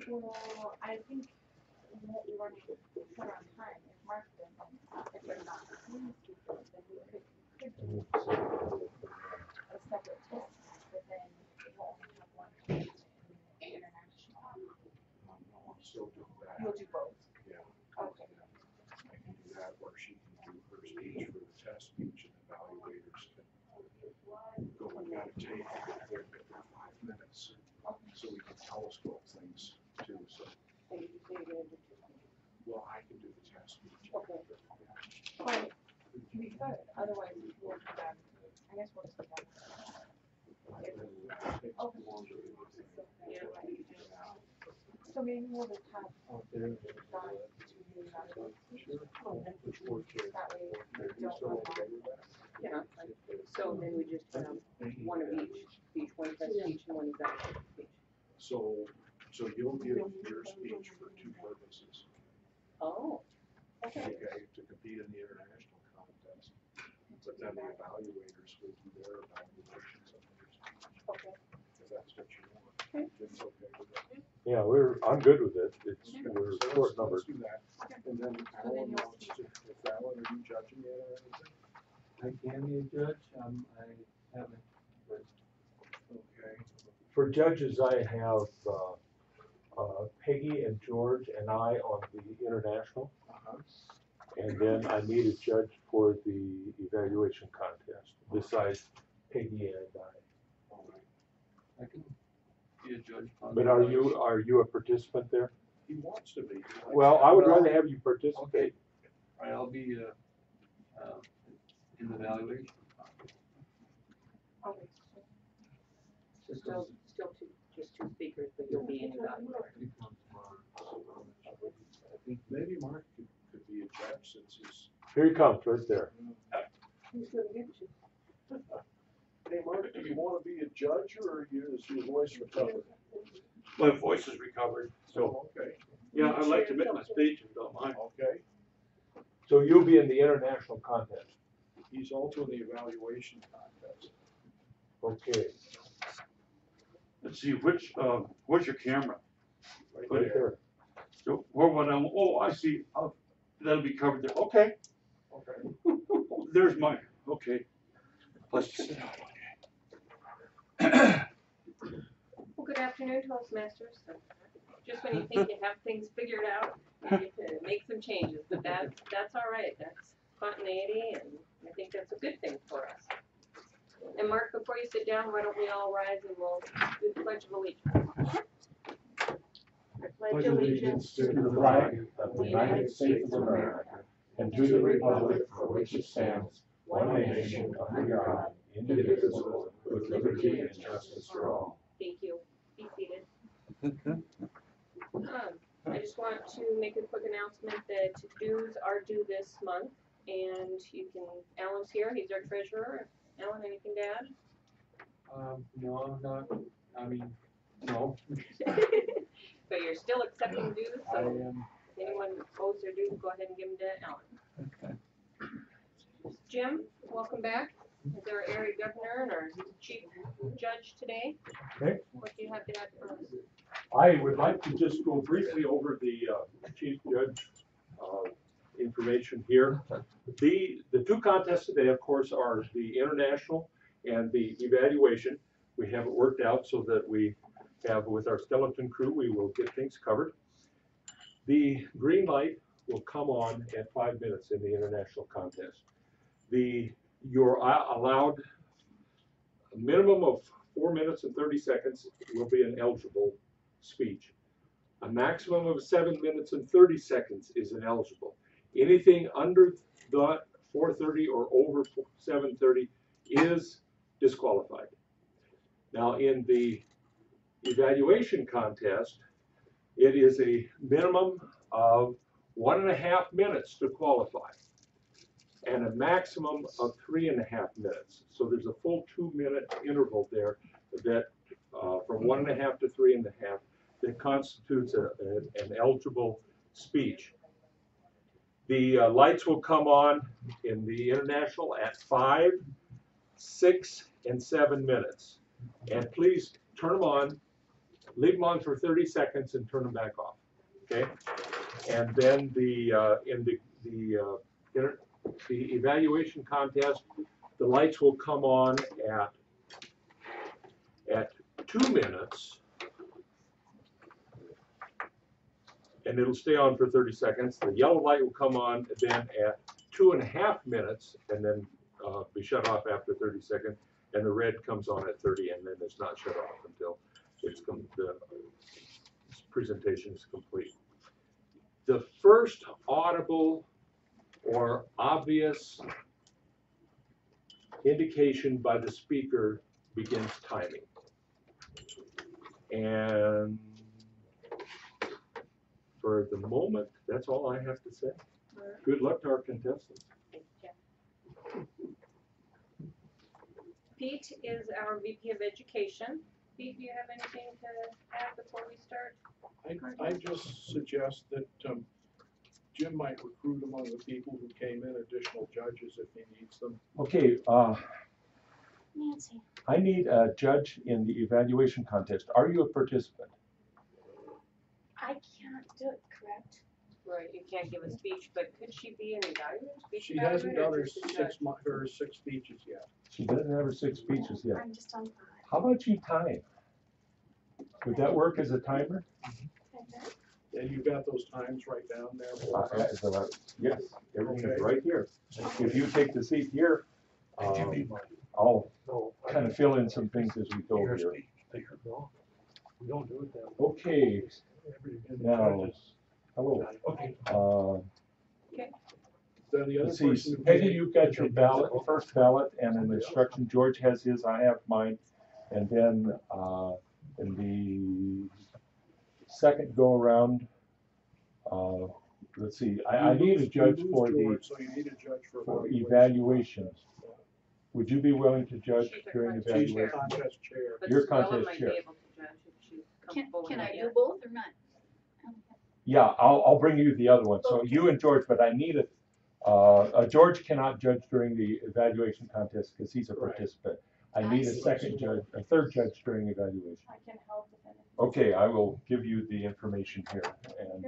Well, I think what we want to put on time is Mark then, if they're not Teams people, then we could do a separate test, but then we'll only have one test in international. No, I'm still doing that. You'll do both? Yeah. Okay. I can do that, or she can do her speech for the test speech, and evaluators can go and meditate for 5 minutes, so we can telescope things too. So, So you say you're gonna do two? well, I can do the test speech. Okay. Well, we could, otherwise we'll come back, I guess we'll just come back. Yeah. So maybe we'll just have Don to do that. That way we don't run out. Yeah, so then we just have one of each one test speech and one evaluation speech. So you'll give your speech for 2 purposes. Oh. Okay, to compete in the international contest. But then the evaluators will do their evaluations of your speech. Okay. If that's what you want. It's okay with that. Yeah, I'm good with it. We're So short numbers. let's do that. And then Alan wants to, if Alan, are you judging it or anything? I can be a judge, I haven't, but. Okay. For judges, I have Peggy and George and I on the international. And then I need a judge for the evaluation contest, besides Peggy and I. All right. I can be a judge. on But the are evaluation. you a participant there? He wants to be. Well, I would rather have you participate. All right, I'll be, in the evaluation. Okay. So still just two speakers, but you'll be in evaluation. I think maybe Mark could be a judge since he's. Here he comes, right there. Who's gonna get you? Hey, Mark, do you want to be a judge or is your voice recovered? My voice is recovered, so, Okay, yeah, I'd like to make my speech if you don't mind. okay. So you'll be in the international contest. He's also in the evaluation contest. Okay, Let's see, where's your camera? right there. So, where would I, oh, I see, that'll be covered there, okay. Okay. There's my, okay. Let's sit down. Well, good afternoon, Toastmasters. Just when you think you have things figured out, you get to make some changes, but that's all right. That's spontaneity, and I think that's a good thing for us. And Mark, before you sit down, why don't we all rise and we'll do the Pledge of Allegiance. I pledge allegiance to the flag of the United States of America and to the republic for which it stands, one nation under God, indivisible, with liberty and justice for all. Thank you. Be seated. I just want to make a quick announcement that dues are due this month, and you can, Alan's here, he's our treasurer. Alan, anything to add? No, not, I mean, no, But you're still accepting dues, I so am, if anyone owes their dues, go ahead and give them to Alan. okay. Jim, welcome back. Is our area governor and our chief judge today? Okay. What do you have to add for us? I would like to just go briefly over the chief judge information here. The 2 contests today, of course, are the international and the evaluation. We have it worked out so that we have, with our skeleton crew, we will get things covered. The green light will come on at 5 minutes in the international contest. You're allowed a minimum of 4 minutes and 30 seconds will be an eligible speech. A maximum of 7 minutes and 30 seconds is ineligible. Anything under the 4:30 or over 7:30 is disqualified. Now in the evaluation contest, it is a minimum of 1.5 minutes to qualify and a maximum of 3.5 minutes. So there's a full 2-minute interval there that from 1.5 to 3.5 that constitutes an eligible speech. The lights will come on in the international at 5, 6, and 7 minutes. And please turn them on leave them on for 30 seconds and turn them back off, okay? And then the evaluation contest, the lights will come on at 2 minutes, and it'll stay on for 30 seconds. The yellow light will come on then at 2.5 minutes, and then be shut off after 30 seconds. And the red comes on at 30, and then it's not shut off until the presentation is complete. The first audible or obvious indication by the speaker begins timing. And for the moment, that's all I have to say. Good luck to our contestants. Pete is our VP of Education. Pete, do you have anything to add before we start? I just suggest that Jim might recruit among the people who came in additional judges if he needs them. Okay, Nancy. I need a judge in the evaluation contest. Are you a participant? I can't do it, correct? Right, you can't give a speech, but could she be an evaluator? Speech She hasn't evaluator, done or her just a judge? her 6 speeches yet. She doesn't have her 6 speeches yet. I'm just on 5. How about you time? Would that work as a timer? And you've got those times right down there. Yes, everything is Okay. right here. If you take the seat here, I'll kind of fill in some things as we go here. We don't do it that way. Okay, now, hello. Okay. Then the other Let's see, person who Peggy, came- you've got your ballot, first ballot, and an instruction. George has his, I have mine. And then in the second go around, let's see, I need a judge you lose for the George, so you need a judge for evaluations. Would you be willing to judge She's a during contest She's the evaluation? contest chair. But Your Suella contest might chair. be able to judge if she's comfortable Can with I it, do yeah. both or not? Yeah, I'll bring you the other one. So you and George, but I need George cannot judge during the evaluation contest because he's a Right. participant. I need a second judge, a third judge during evaluation. I can help with anything. Okay, I will give you the information here, and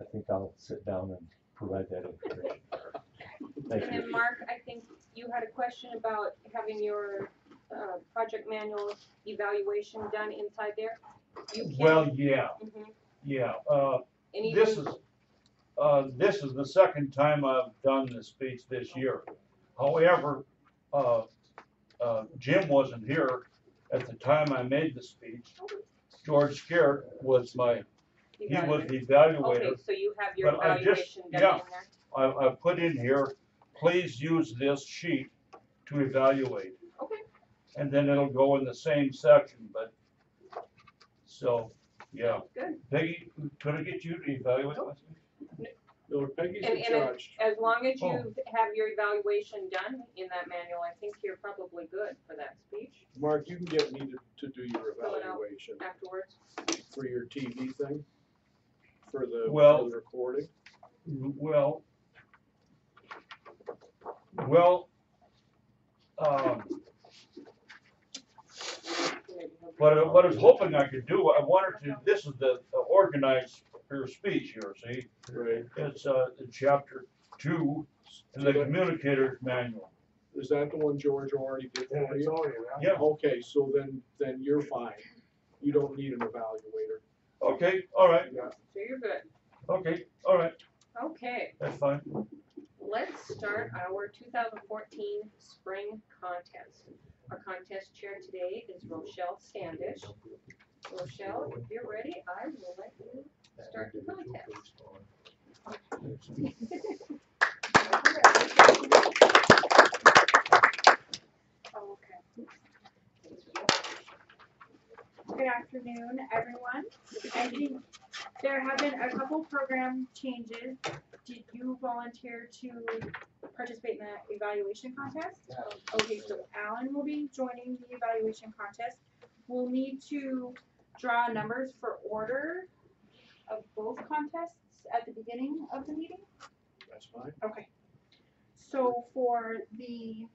I think I'll sit down and provide that information. Thank And you. then Mark, I think you had a question about having your project manual evaluation done inside there. You can. Well, yeah, Mhm. yeah, And this even, is the second time I've done this speech this year. However, Jim wasn't here at the time I made the speech. George Scarrett was he was the evaluator. okay, so you have your But I just- evaluation done yeah. in there? I put in here, please use this sheet to evaluate. Okay. And then it'll go in the same section, but, so, yeah. Good. Peggy, could I get you to evaluate my speech? No, Peggy's And- the and judge. As long as you Oh. have your evaluation done in that manual, I think you're probably good for that speech Mark, you can get me to do your Fill it out. evaluation afterwards. for your TV thing, for the recording. Well, what I was hoping I could do, I wanted to, this is the organized her speech here, see? Right. It's in chapter 2 in the communicator's manual. Is that the one George already did for you? Yeah, Okay, so then you're fine. You don't need an evaluator. okay, all right, Yeah. So you're good. okay, all right, Okay, that's fine. let's start our 2014 spring contest. Our contest chair today is Rochelle Standish. Rochelle, if you're ready, I will let you start the contest. Good afternoon, everyone. I think there have been a couple program changes. Did you volunteer to participate in the evaluation contest? Okay, so Alan will be joining the evaluation contest. We'll need to draw numbers for order of both contests at the beginning of the meeting. That's fine. Okay. So for the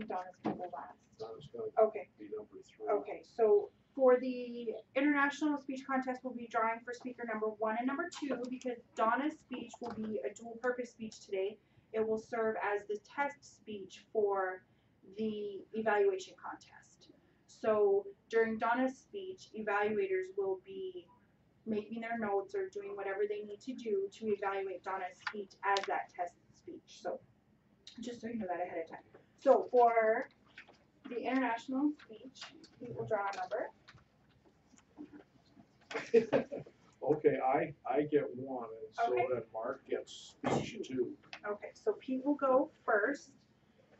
think Donna's gonna go last. Donna's gonna Okay, be number 3. okay, so for the international speech contest, we'll be drawing for speaker number 1 and number 2 because Donna's speech will be a dual purpose speech today. It will serve as the test speech for the evaluation contest. So during Donna's speech, evaluators will be making their notes or doing whatever they need to do to evaluate Donna's speech as that test speech. So just so you know that ahead of time. So for the international speech, we will draw a number. Okay, I get 1, and so Okay. then Mark gets speech 2. Okay, so Pete will go first.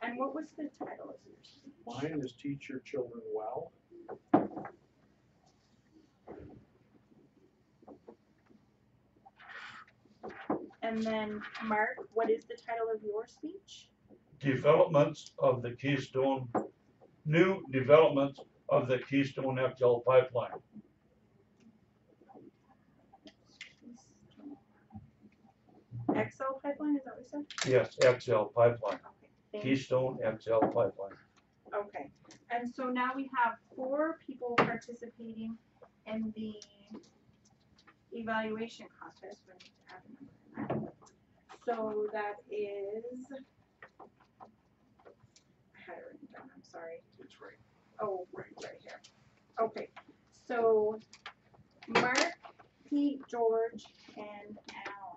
And what was the title of your speech? Mine is Teach Your Children Well. And then Mark, what is the title of your speech? New developments of the Keystone XL pipeline. XL pipeline, is that what you said? Yes, XL pipeline, Okay, thank you. Keystone XL pipeline. Okay, and so now we have 4 people participating in the evaluation contest. We need to add a number in that. So that is, I had it written down, I'm sorry. It's right. Oh, right here. Okay, so Mark, Pete, George, and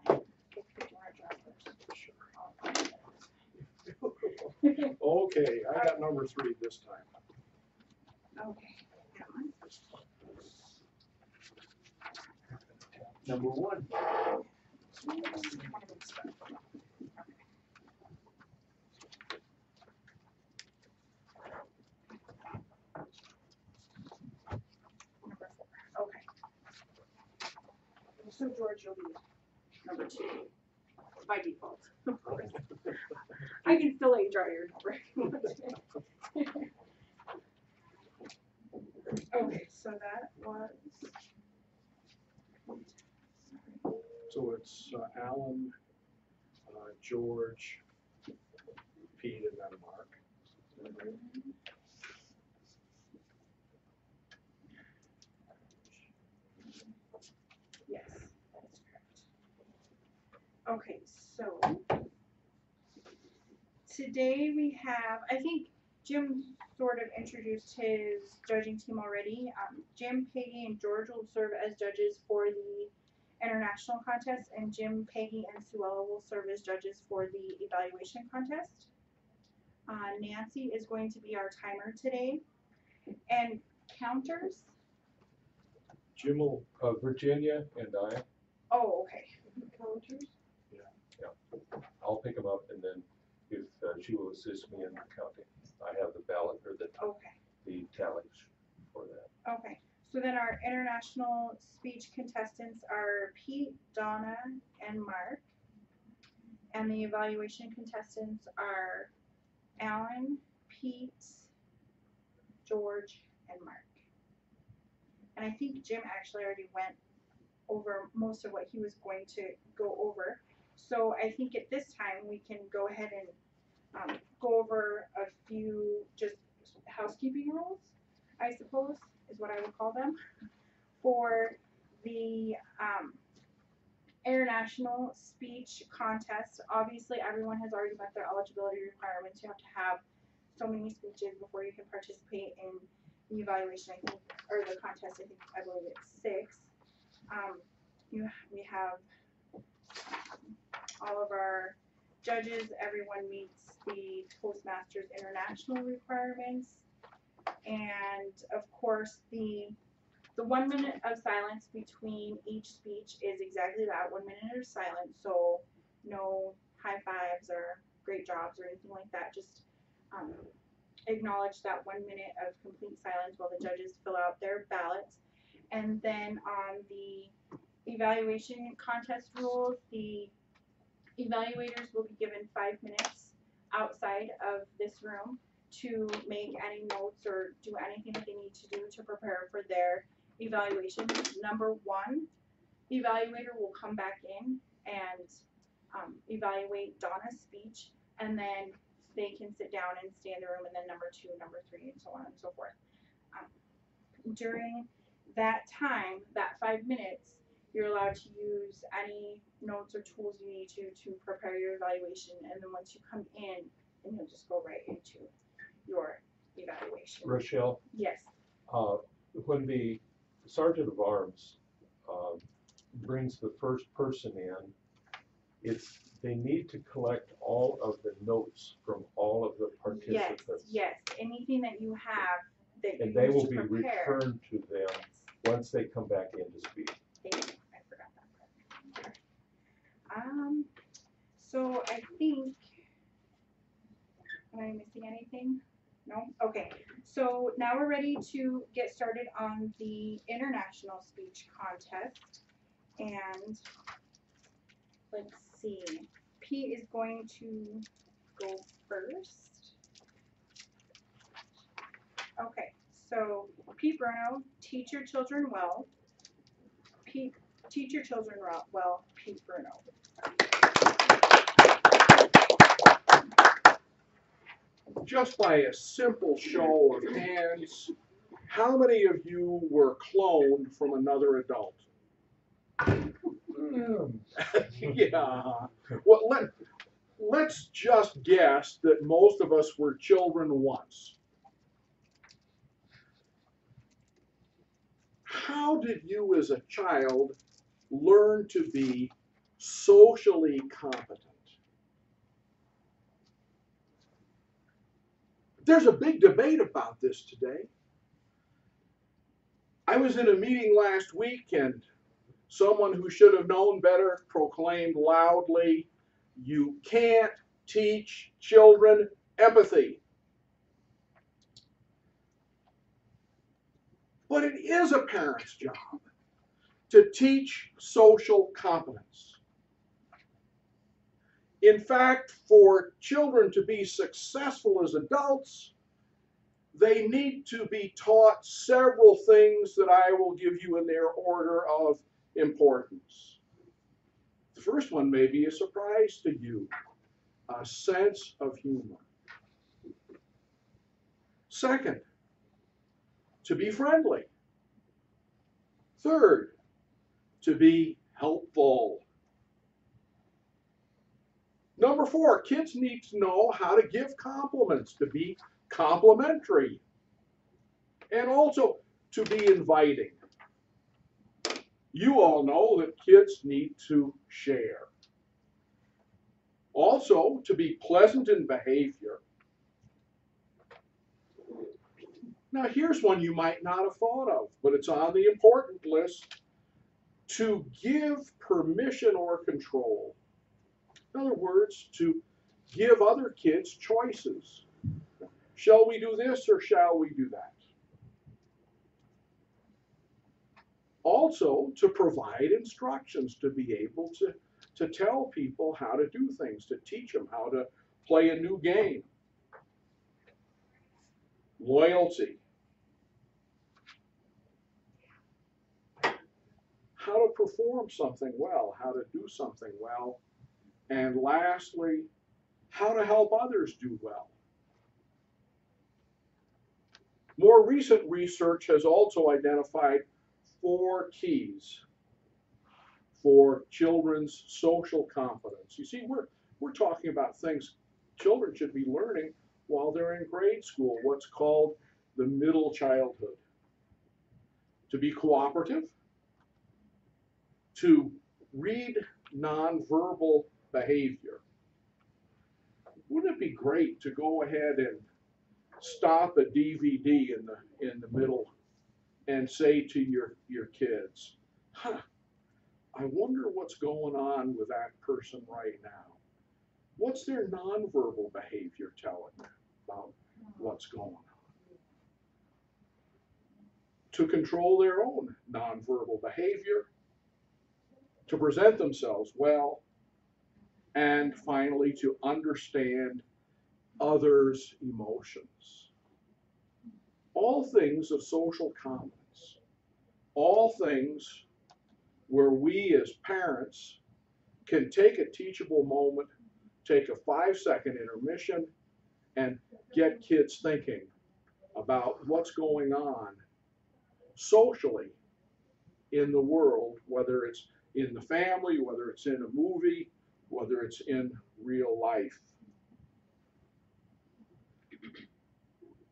Alan. If you want to draw first. Sure. I'll find it. Okay, I got number 3 this time. Okay, Alan. Number 1. Number 4, okay. So George, you'll be number 2, by default. I can still let you draw your number. Okay, so that was. So it's Alan, George, Pete, and then Mark. Yes, that is correct. Okay, so today we have, I think Jim sort of introduced his judging team already. Jim, Peggy, and George will serve as judges for the international contest, and Jim, Peggy, and Suella will serve as judges for the evaluation contest. Nancy is going to be our timer today. And counters? Jim will, Virginia and I, Oh, okay. Counters? I'll pick them up and then if she will assist me in counting. I have the ballot or Okay. the tallies for that. Okay, so then our international speech contestants are Pete, Donna, and Mark. And the evaluation contestants are Alan, Pete, George, and Mark. And I think Jim actually already went over most of what he was going to go over. So I think at this time we can go ahead and go over a few just housekeeping rules, I suppose, is what I would call them, for the international speech contest. Obviously, everyone has already met their eligibility requirements. You have to have so many speeches before you can participate in the evaluation, I think, or the contest. I believe it's 6. We have all of our judges. Everyone meets the Toastmasters international requirements, and of course the 1 minute of silence between each speech is exactly that, 1 minute of silence. So no high fives or great jobs or anything like that. Just acknowledge that 1 minute of complete silence while the judges fill out their ballots. And then on the evaluation contest rules, the evaluators will be given 5 minutes outside of this room to make any notes or do anything that they need to do to prepare for their evaluation. Number 1 evaluator will come back in and evaluate Donna's speech, and then they can sit down and stay in the room, and then number 2, number 3, and so on and so forth. During that time, that 5 minutes, you're allowed to use any notes or tools you need to prepare your evaluation, and then once you come in, then you'll just go right into your evaluation. Rochelle, Yes. when the Sergeant of Arms brings the first person in, they need to collect all of the notes from all of the participants. Yes. Anything that you have that And you they use will to be prepare. returned to them once they come back into speed. Thank you. I forgot that part. So I think, am I missing anything? No? Okay. So now we're ready to get started on the international speech contest. And let's see. Pete is going to go first. Okay. So Pete Bruno, teach your children well. Teach your children well, Pete Bruno. Just by a simple show of hands, how many of you were cloned from another adult? Yeah. Well, let's just guess that most of us were children once. How did you as a child learn to be socially competent? There's a big debate about this today. I was in a meeting last week and someone who should have known better proclaimed loudly, "You can't teach children empathy." But it is a parent's job to teach social competence. In fact, for children to be successful as adults, they need to be taught several things that I will give you in their order of importance. The first one may be a surprise to you, a sense of humor. Second, to be friendly. Third, to be helpful. Number 4, kids need to know how to give compliments, to be complimentary, and also to be inviting. You all know that kids need to share. Also, to be pleasant in behavior. Now, here's one you might not have thought of, but it's on the important list. To give permission or control. In other words, to give other kids choices. Shall we do this or shall we do that? Also, to provide instructions, to be able to tell people how to do things, to teach them how to play a new game. Loyalty. How to perform something well, how to do something well. And lastly, how to help others do well. More recent research has also identified 4 keys for children's social competence. You see, we're talking about things children should be learning while they're in grade school, what's called the middle childhood. To be cooperative, to read nonverbal behavior. Wouldn't it be great to go ahead and stop a DVD in the middle and say to your kids, I wonder what's going on with that person right now. What's their nonverbal behavior telling them about what's going on? To control their own nonverbal behavior, to present themselves well, and finally to understand others' emotions. All things of social competence. All things where we as parents can take a teachable moment, take a 5-second intermission, and get kids thinking about what's going on socially in the world, whether it's in the family, whether it's in a movie, whether it's in real life.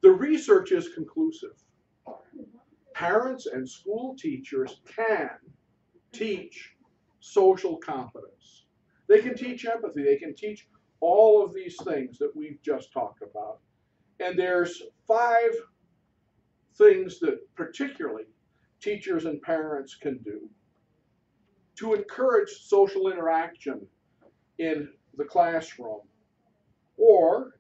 The research is conclusive. Parents and school teachers can teach social competence. They can teach empathy. They can teach all of these things that we've just talked about. And there's 5 things that particularly teachers and parents can do to encourage social interaction in the classroom, or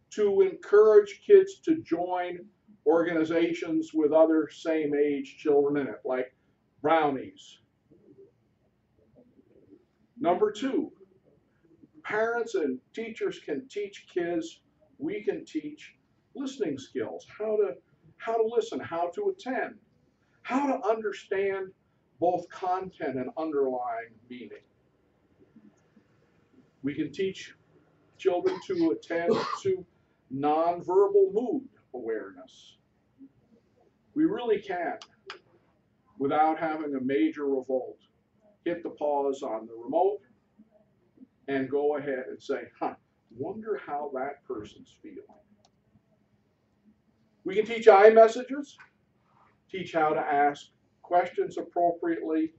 to encourage kids to join organizations with other same age children in it, like brownies. Number 2, parents and teachers can teach kids, we can teach listening skills, how to listen, how to attend, how to understand both content and underlying meaning. We can teach children to attend to nonverbal mood awareness. We really can, without having a major revolt, hit the pause on the remote and go ahead and say, wonder how that person's feeling. We can teach iMessages, teach how to ask questions appropriately.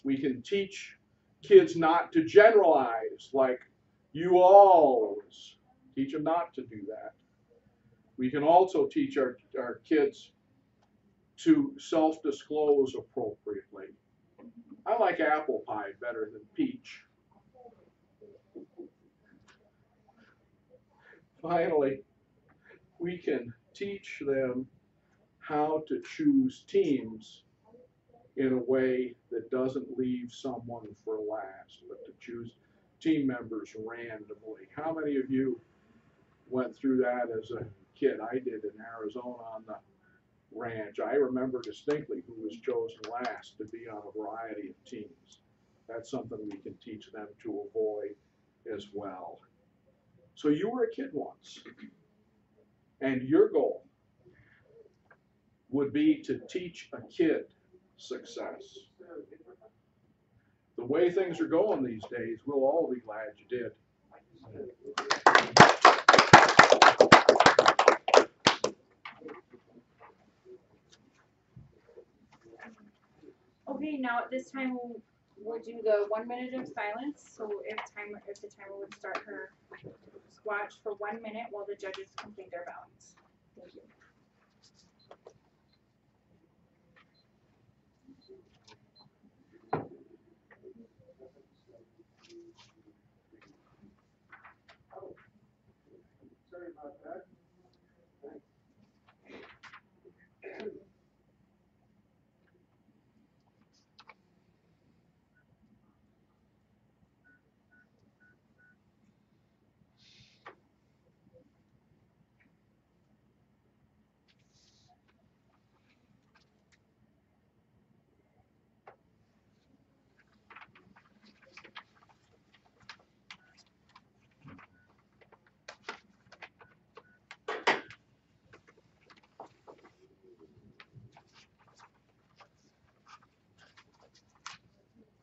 We can teach kids not to generalize, like you always. Teach them not to do that. We can also teach our kids to self-disclose appropriately. I like apple pie better than peach. Finally, we can teach them how to choose teams in a way that doesn't leave someone for last, but to choose team members randomly. How many of you went through that as a kid? I did in Arizona on the ranch. I remember distinctly who was chosen last to be on a variety of teams. That's something we can teach them to avoid as well. So you were a kid once, and your goal would be to teach a kid success. The way things are going these days, we'll all be glad you did. Okay, now at this time we'll do the 1 minute of silence. So if the timer would start her watch for 1 minute while the judges complete their ballots. Thank you. Sorry about that.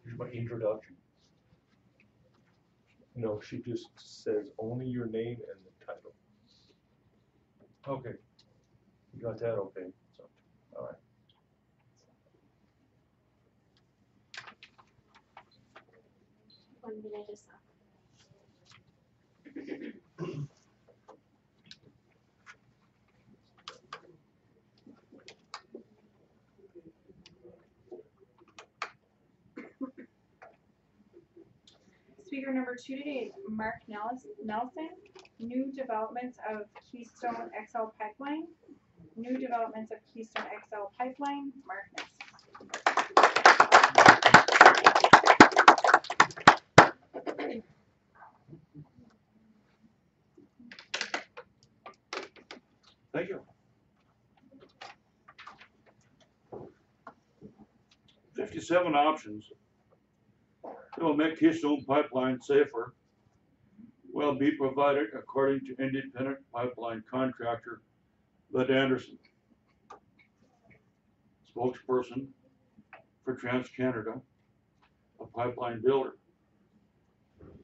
Here's my introduction. No, she just says only your name and the title. Okay. You got that okay? So, all right. One minute is up. Speaker number 2 today is Mark Nelson. New developments of Keystone XL Pipeline. New developments of Keystone XL Pipeline. Mark Nelson. Thank you. 57 options that will make Keystone Pipeline safer, will be provided according to independent pipeline contractor Bud Anderson, spokesperson for TransCanada, a pipeline builder.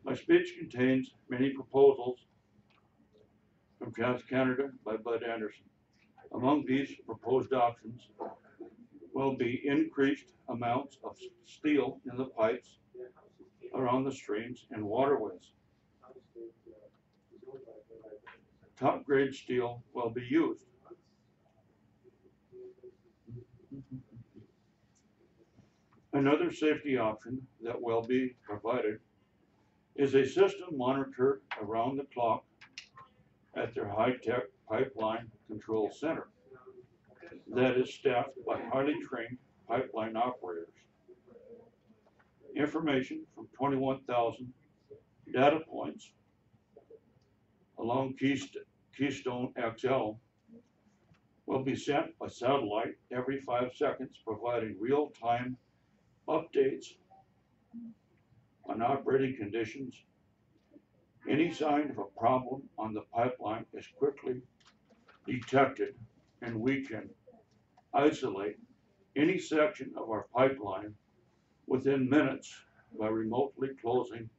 My speech contains many proposals from TransCanada by Bud Anderson. Among these proposed options will be increased amounts of steel in the pipes around the streams and waterways. Top grade steel will be used. Another safety option that will be provided is a system monitored around the clock at their high-tech pipeline control center that is staffed by highly trained pipeline operators. Information from 21,000 data points along Keystone XL will be sent by satellite every 5 seconds, providing real-time updates on operating conditions. Any sign of a problem on the pipeline is quickly detected, and we can isolate any section of our pipeline within minutes by remotely closing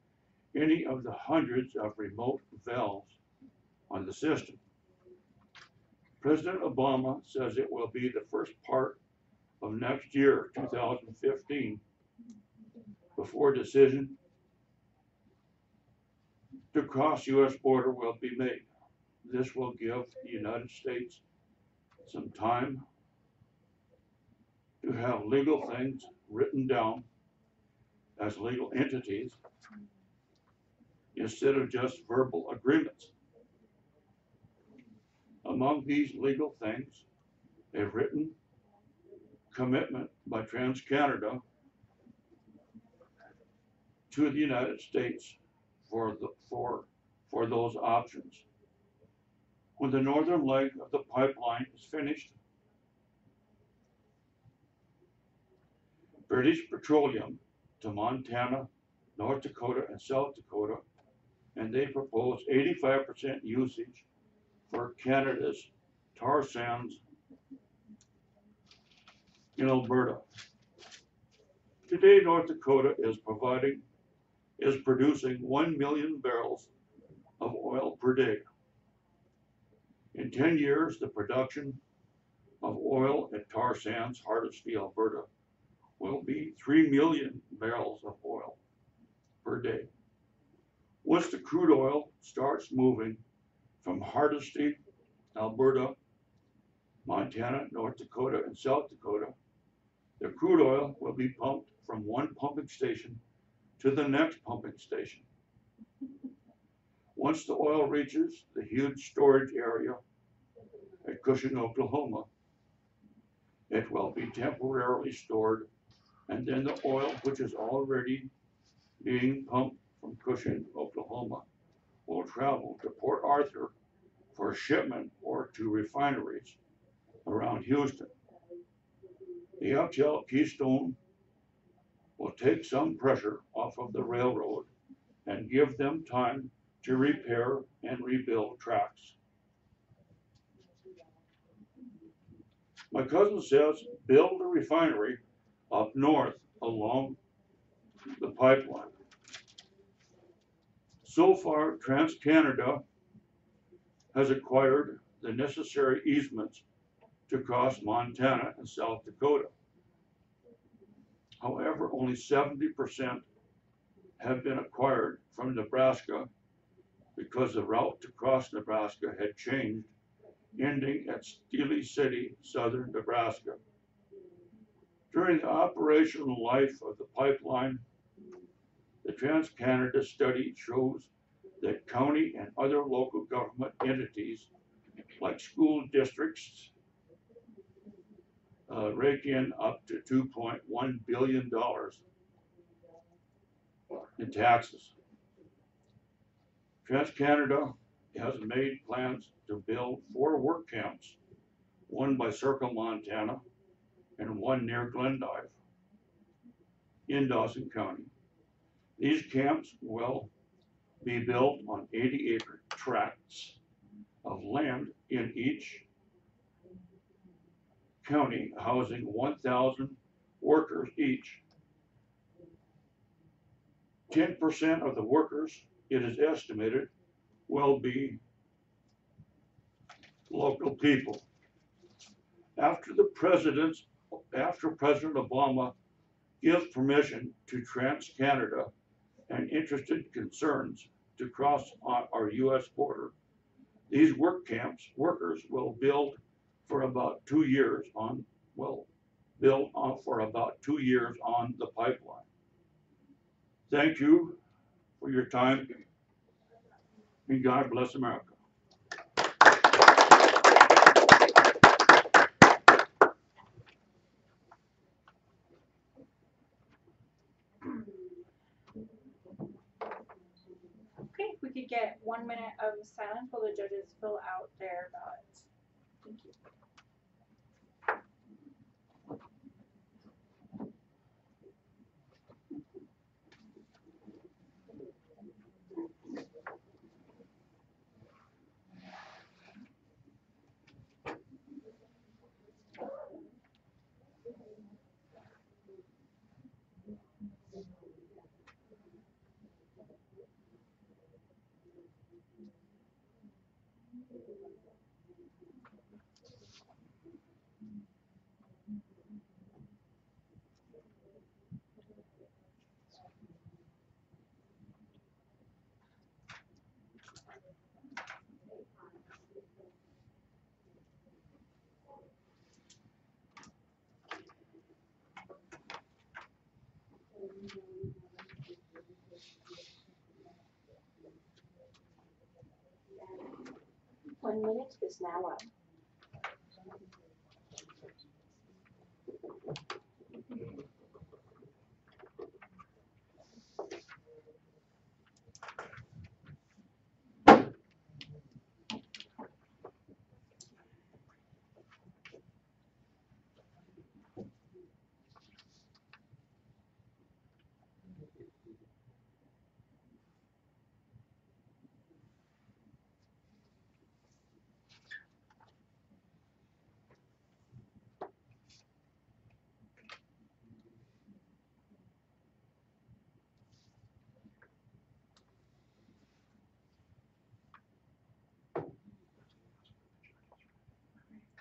any of the hundreds of remote valves on the system. President Obama says it will be the first part of next year, 2015, before decision to cross U.S. border will be made. This will give the United States some time to have legal things written down as legal entities instead of just verbal agreements. Among these legal things, a written commitment by TransCanada to the United States for those options. When the northern leg of the pipeline is finished, British Petroleum to Montana, North Dakota, and South Dakota, and they propose 85% usage for Canada's tar sands in Alberta. Today, North Dakota is producing 1 million barrels of oil per day. In 10 years, the production of oil at tar sands, Hardisty, Alberta, will be 3 million barrels of oil per day. Once the crude oil starts moving from Hardisty, Alberta, Montana, North Dakota, and South Dakota, the crude oil will be pumped from one pumping station to the next pumping station. Once the oil reaches the huge storage area at Cushing, Oklahoma, it will be temporarily stored, and then the oil, which is already being pumped from Cushing, Oklahoma, will travel to Port Arthur for shipment or to refineries around Houston. The uphill Keystone will take some pressure off of the railroad and give them time to repair and rebuild tracks. My cousin says build a refinery up north along the pipeline. So far, TransCanada has acquired the necessary easements to cross Montana and South Dakota. However, only 70% have been acquired from Nebraska because the route to cross Nebraska had changed, ending at Steele City, southern Nebraska. During the operational life of the pipeline, the TransCanada study shows that county and other local government entities like school districts rake in up to $2.1 billion in taxes. TransCanada has made plans to build 4 work camps, one by Circle, Montana, and one near Glendive in Dawson County. These camps will be built on 80-acre tracts of land in each county, housing 1,000 workers each. 10% of the workers, it is estimated, will be local people. After President Obama gives permission to Trans-Canada and interested concerns to cross our U.S. border, these workers will build for about 2 years on the pipeline. Thank you for your time, and God bless America. Okay, if we could get 1 minute of silence while the judges fill out their ballots. Thank you. One minute is now up.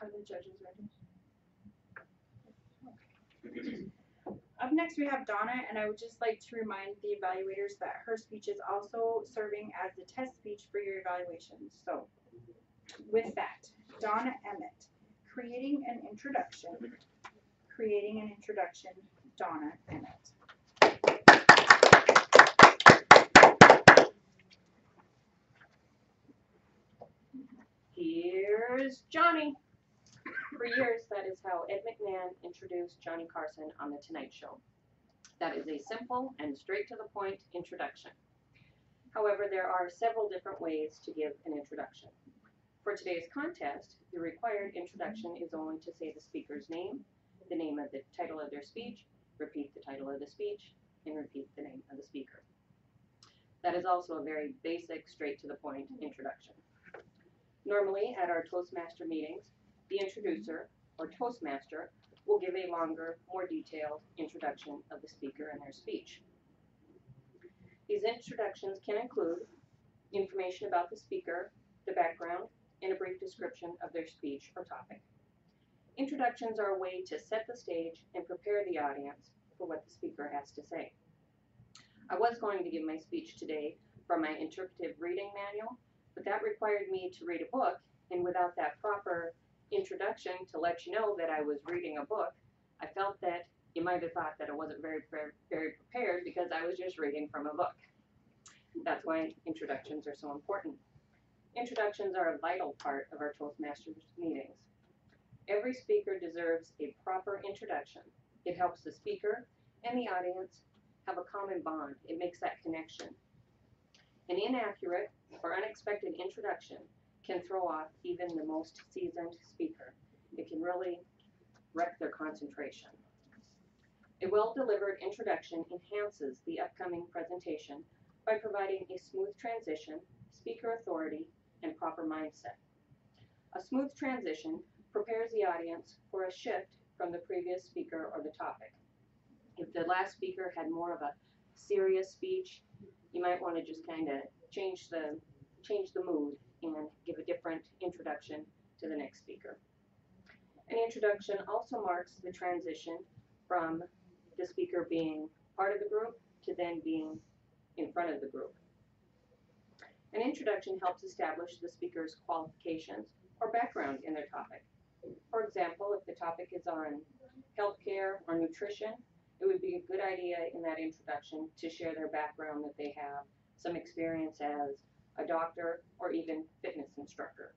Are the judges ready? Okay. Up next we have Donna, and I would just like to remind the evaluators that her speech is also serving as the test speech for your evaluations. So with that, Donna Emmett, creating an introduction, Donna Emmett. Here's Johnny. For years, that is how Ed McMahon introduced Johnny Carson on The Tonight Show. That is a simple and straight to the point introduction. However, there are several different ways to give an introduction. For today's contest, the required introduction is only to say the speaker's name, the name of the title of their speech, repeat the title of the speech, and repeat the name of the speaker. That is also a very basic, straight to the point introduction. Normally, at our Toastmaster meetings, the introducer, or Toastmaster, will give a longer, more detailed introduction of the speaker and their speech. These introductions can include information about the speaker, the background, and a brief description of their speech or topic. Introductions are a way to set the stage and prepare the audience for what the speaker has to say. I was going to give my speech today from my interpretive reading manual, but that required me to read a book, and without that proper introduction to let you know that I was reading a book, I felt that you might have thought that I wasn't very prepared because I was just reading from a book. That's why introductions are so important. Introductions are a vital part of our Toastmasters meetings. Every speaker deserves a proper introduction. It helps the speaker and the audience have a common bond. It makes that connection. An inaccurate or unexpected introduction can throw off even the most seasoned speaker. It can really wreck their concentration. A well-delivered introduction enhances the upcoming presentation by providing a smooth transition, speaker authority, and proper mindset. A smooth transition prepares the audience for a shift from the previous speaker or the topic. If the last speaker had more of a serious speech, you might want to just kind of change the mood and give a different introduction to the next speaker. An introduction also marks the transition from the speaker being part of the group to then being in front of the group. An introduction helps establish the speaker's qualifications or background in their topic. For example, if the topic is on healthcare or nutrition, it would be a good idea in that introduction to share their background, that they have some experience as a doctor or even fitness instructor.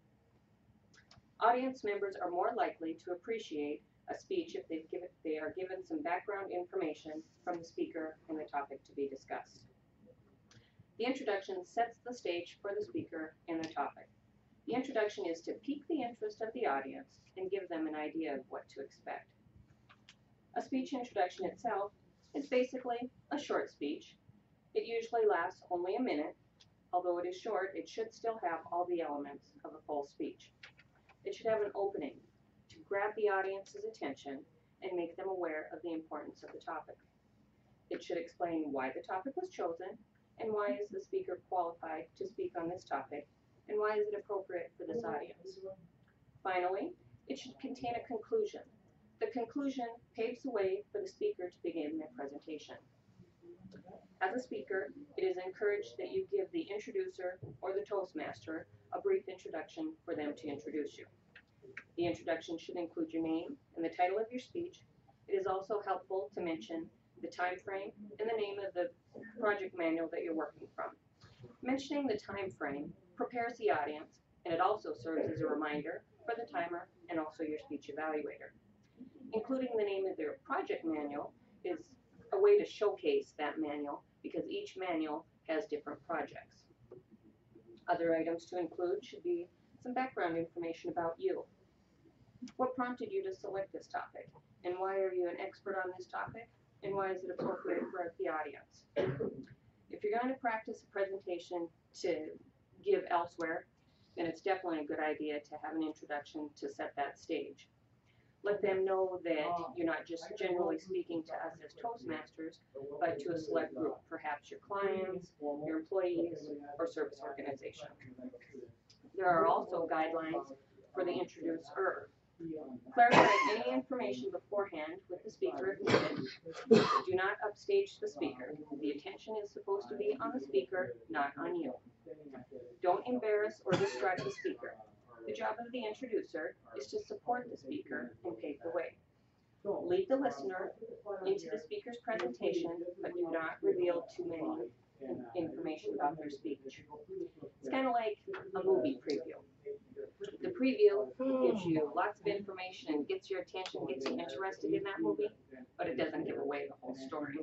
Audience members are more likely to appreciate a speech if they are given some background information from the speaker and the topic to be discussed. The introduction sets the stage for the speaker and the topic. The introduction is to pique the interest of the audience and give them an idea of what to expect. A speech introduction itself is basically a short speech. It usually lasts only a minute. Although it is short, it should still have all the elements of a full speech. It should have an opening to grab the audience's attention and make them aware of the importance of the topic. It should explain why the topic was chosen and why is the speaker qualified to speak on this topic and why is it appropriate for this audience. Finally, it should contain a conclusion. The conclusion paves the way for the speaker to begin their presentation. As a speaker, it is encouraged that you give the introducer or the Toastmaster a brief introduction for them to introduce you. The introduction should include your name and the title of your speech. It is also helpful to mention the time frame and the name of the project manual that you're working from. Mentioning the time frame prepares the audience, and it also serves as a reminder for the timer and also your speech evaluator. Including the name of their project manual is a way to showcase that manual because each manual has different projects. Other items to include should be some background information about you. What prompted you to select this topic? And why are you an expert on this topic? And why is it appropriate for the audience? If you're going to practice a presentation to give elsewhere, then it's definitely a good idea to have an introduction to set that stage. Let them know that you're not just generally speaking to us as Toastmasters, but to a select group, perhaps your clients, your employees, or service organization. There are also guidelines for the introducer. Clarify any information beforehand with the speaker if needed. Do not upstage the speaker. The attention is supposed to be on the speaker, not on you. Don't embarrass or distract the speaker. The job of the introducer is to support the speaker and pave the way. Lead the listener into the speaker's presentation, but do not reveal too many information about their speech. It's kind of like a movie preview. The preview gives you lots of information and gets your attention, gets you interested in that movie, but it doesn't give away the whole story.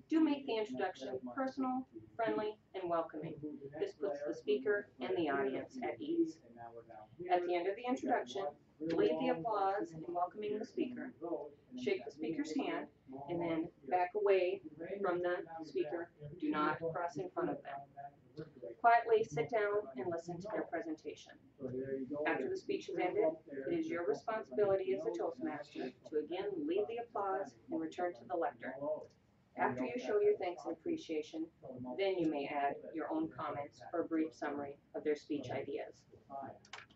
Do make the introduction personal, friendly, and welcoming. This puts the speaker and the audience at ease. At the end of the introduction, lead the applause in welcoming the speaker, shake the speaker's hand, and then back away from the speaker. Do not cross in front of them. Quietly sit down and listen to their presentation. After the speech is ended, it is your responsibility as the Toastmaster to again lead the applause and return to the lectern. After you show your thanks and appreciation, then you may add your own comments or brief summary of their speech ideas.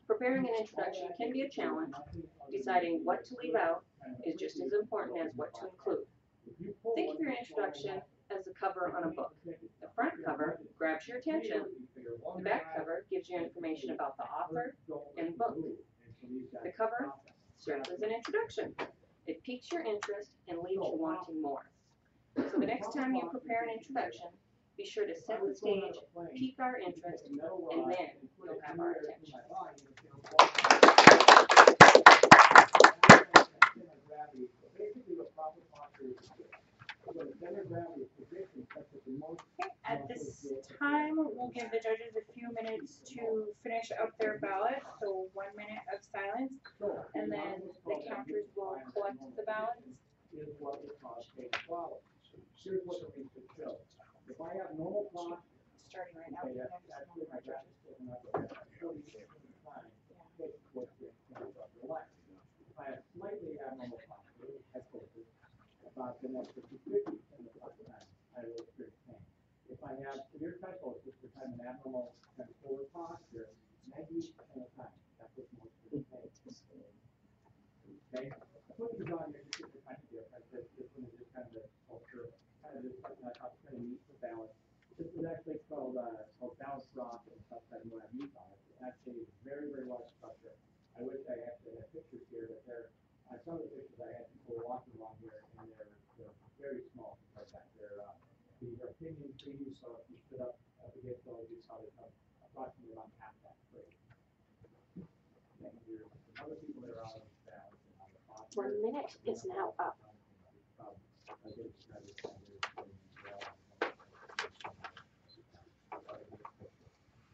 Preparing an introduction can be a challenge. Deciding what to leave out is just as important as what to include. Think of your introduction as the cover on a book. The front cover grabs your attention. The back cover gives you information about the author and the book. The cover serves as an introduction. It piques your interest and leaves you wanting more. So the next time you prepare an introduction, be sure to set the stage, pique our interest, and then you'll have our attention. Okay, at this time, we'll give the judges a few minutes to finish up their ballot, so 1 minute of silence, and then the counters will collect the ballots. If I have normal clock, starting right now. okay, that's actually my graph is sitting up at 40 seconds of time. What's the life? If I have slightly abnormal clock, I focus about the next 50 in the clock time. I will experience pain. If I have severe kyphosis, which I'm an abnormal kind of forward posture, 90% of the time, that's what's more severe pain. Okay? I put these on here just to kind of different. This one is just kind of a culture, kind of just kind of neat for balance. This is actually called balance rock and stuff that I use on it. It's actually very, very large structure. I wish I actually had pictures here, but some of the pictures I had people walking along here, and they're very small compared to that. These are opinion trees, so if you stood up against those, you saw they come approximately around half that tree. And there's other people that are out of balance and on the posture. 1 minute is now up.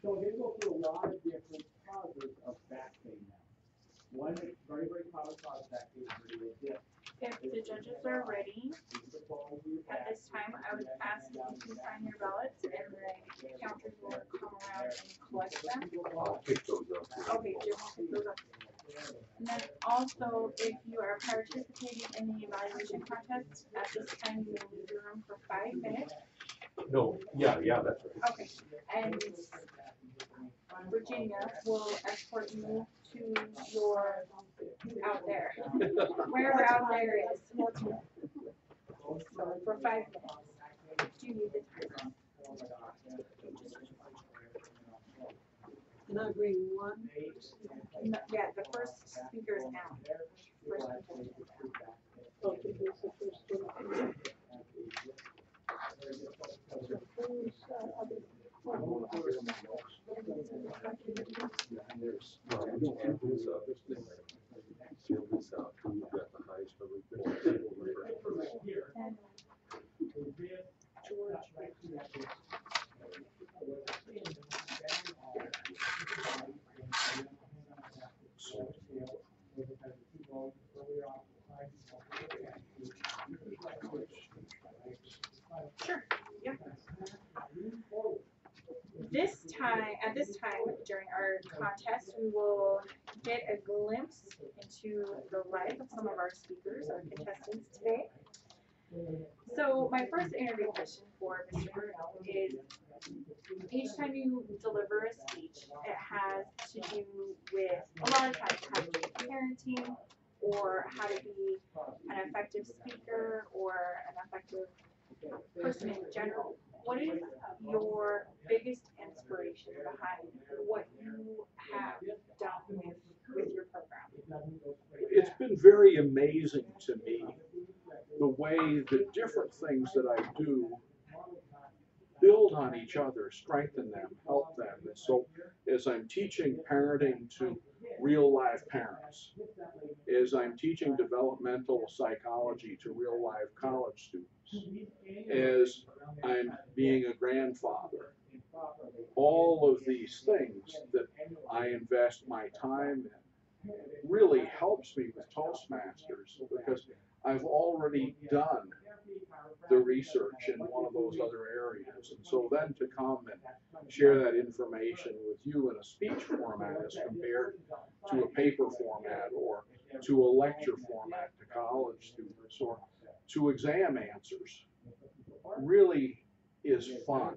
So they go through a lot of different causes of back pain now. One very, very common cause of back pain is really dip. If the judges are ready, at this time, I would ask if you can sign your ballots and the counters will come around and collect them. I'll pick those up. Okay, just pick those up. And then also, if you are participating in the evaluation contest, at this time, you will leave your room for 5 minutes. No, yeah, that's right. Okay, and Virginia will escort you to your, out there, wherever out there is. So for 5 minutes. Do you need the time? Can I bring one? No, yeah, the first speaker is now. First contestant. Okay, here's the first one. Sure, yeah. At this time, during our contest, we will get a glimpse into the life of some of our speakers, our contestants today. So my first interview question for Mr. is, each time you deliver a speech, it has to do with, a lot of times, how to be parenting, or how to be an effective speaker, or an effective person in general. What is your biggest inspiration behind what you have done with your program? It's been very amazing to me the way that different things that I do build on each other, strengthen them, help them. And so as I'm teaching parenting to real life parents, as I'm teaching developmental psychology to real life college students, as I'm being a grandfather, all of these things that I invest my time in really helps me with Toastmasters, because I've already done the research in one of those other areas. And so then to come and share that information with you in a speech format as compared to a paper format, or to a lecture format to college students, or to exam answers, really is fun.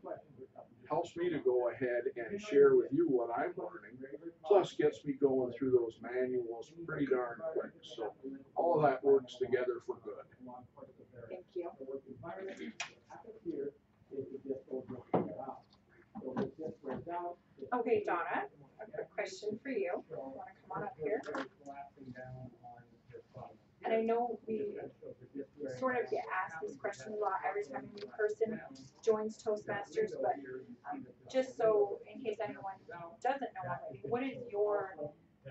Helps me to go ahead and share with you what I'm learning, plus gets me going through those manuals pretty darn quick. So all of that works together for good. Thank you. Okay, Donna, a quick question for you. You want to come on up here? And I know we sort of get asked this question a lot every time a new person joins Toastmasters, but just so in case anyone doesn't know already, what is your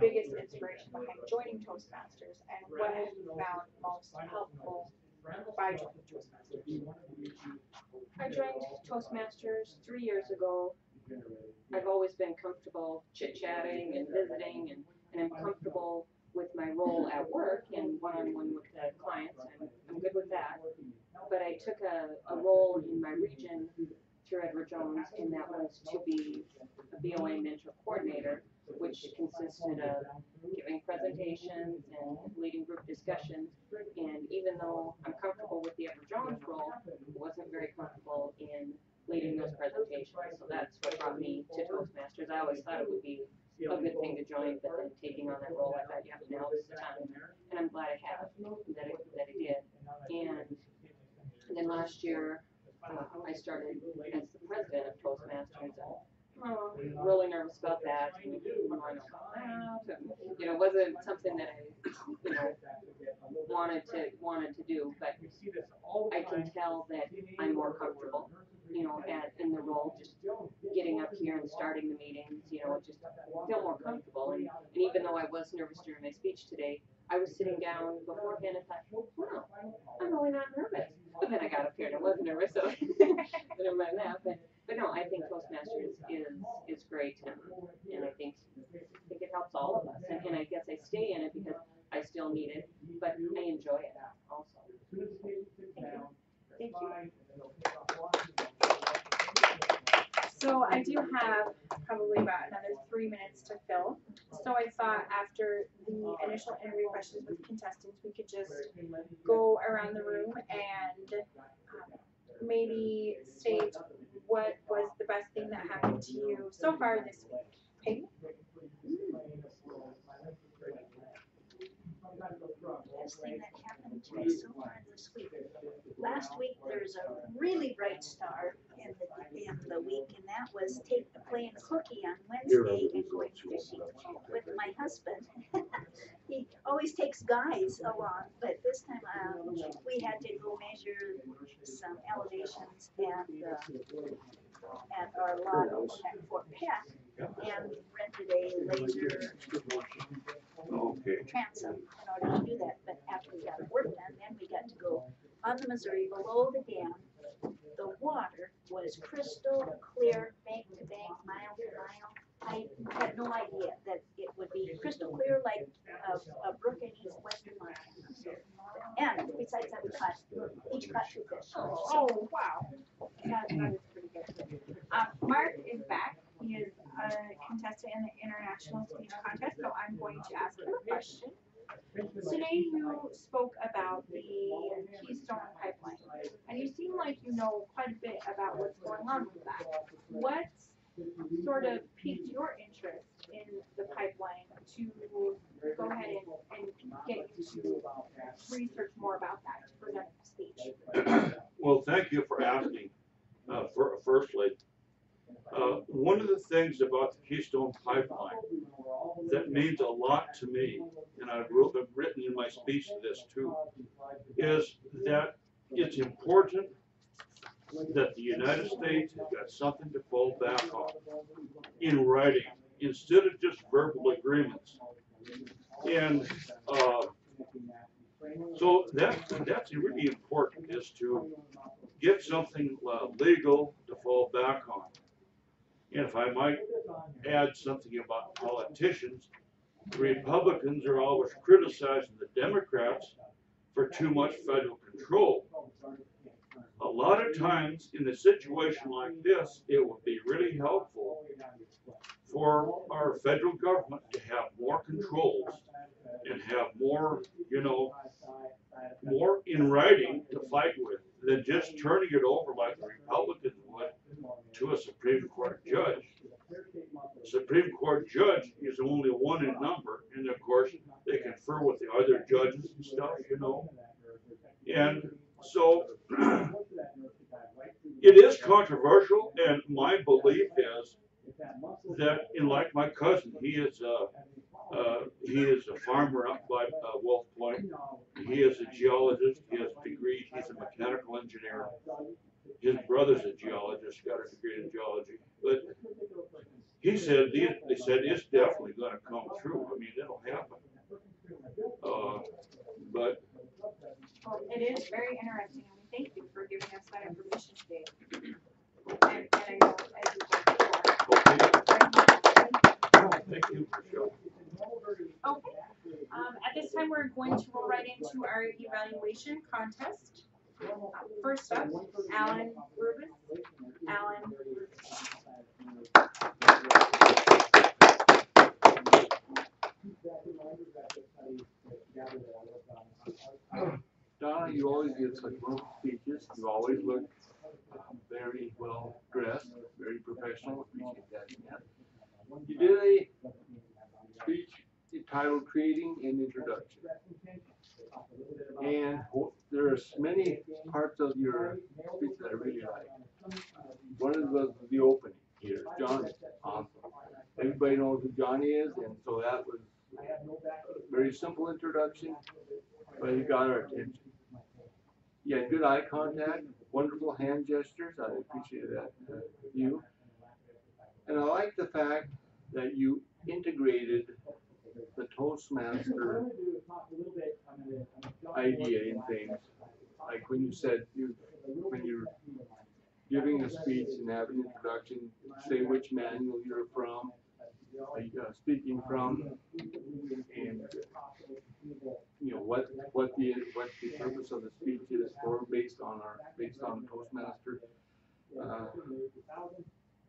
biggest inspiration behind joining Toastmasters, and what have you found most helpful by joining Toastmasters? I joined Toastmasters 3 years ago. I've always been comfortable chit-chatting and visiting, and I'm comfortable with my role at work and one-on-one with the clients. I'm good with that. but I took a role in my region through Edward Jones, and that was to be a BOA mentor coordinator, which consisted of giving presentations and leading group discussions. And even though I'm comfortable with the Edward Jones role, I wasn't very comfortable in leading those presentations. So that's what brought me to Toastmasters. I always thought it would be a good thing to join, but then taking on that role, I thought, yeah, now is the time. And I'm glad I have, that I did. And then last year, I started as the president of Toastmasters. Really nervous about that. You know, it wasn't something that I, wanted to do, but I can tell that I'm more comfortable, in the role, just getting up here and starting the meetings, just feel more comfortable. And even though I was nervous during my speech today, I was sitting down beforehand and thought, wow, I'm really not nervous. But then I got up here and I wasn't nervous, so never mind that. But no, I think Toastmasters is great, and I think it helps all of us. And I guess I stay in it because I still need it, but I enjoy it also. Thank you. So I do have probably about another 3 minutes to fill. So I thought after the initial interview questions with contestants, we could just go around the room and maybe state what was the best thing that happened to you so far this week. Peggy? Best thing that happened to me so far this week. Last week there's a really bright star in the week, and that was playing hooky on Wednesday and going fishing with my husband. He always takes guys along, but this time we had to go measure some elevations at our lot at Fort Peck and rented a laser transom in order to do that. But after we got the work done, then we got to go on the Missouri below the dam. The water was crystal clear, bank to bank, mile to mile. I had no idea that it would be crystal clear like a brook in western Montana. And besides that, we each caught 2 fish. Oh, wow. That is pretty good. Mark is back. He is a contestant in the international speech contest, so I'm going to ask him a question. Today you spoke about the Keystone Pipeline, and you seem like you know quite a bit about what's going on with that. What sort of piqued your interest in the pipeline to go ahead and get you to research more about that to present the speech? Well, thank you for asking. Firstly, one of the things about the Keystone Pipeline that means a lot to me, and I've written in my speech to this too, is that it's important that the United States has got something to fall back on in writing instead of just verbal agreements. And so that's really important, is to get something legal to fall back on. And if I might add something about politicians, the Republicans are always criticizing the Democrats for too much federal control. A lot of times in a situation like this, it would be really helpful for our federal government to have more controls and have more, more in writing to fight with than just turning it over like the Republicans would to a Supreme Court judge. The Supreme Court judge is only one in number, and of course they confer with the other judges and stuff, And so it is controversial, and my belief is that, like my cousin, he is a farmer up by Wolf Point. He is a geologist. He has a degree. He's a mechanical engineer. His brother's a geologist, got a degree in geology. But he said, they said it's definitely going to come through. I mean, it'll happen. But well, it is very interesting, and we thank you for giving us that information today. And I know, as you said before. Thank you, Michelle. Okay. At this time, we're going to roll right into our evaluation contest. First up, Alan Rubin. Alan. Donna, you always give such wonderful speeches. You always look very well dressed, very professional. Appreciate that. Yeah. You did a speech entitled Creating an Introduction. And there's many parts of your speech that I really like. One of them was the opening here, Johnny. Awesome. Everybody knows who Johnny is, and so that was a very simple introduction, but it got our attention. You had good eye contact, wonderful hand gestures. I appreciate that you. And I like the fact that you integrated the Toastmaster idea in things. Like when you said when you're giving a speech and have an introduction, say which manual you're from, speaking from, and what the purpose of the speech is for based on Toastmaster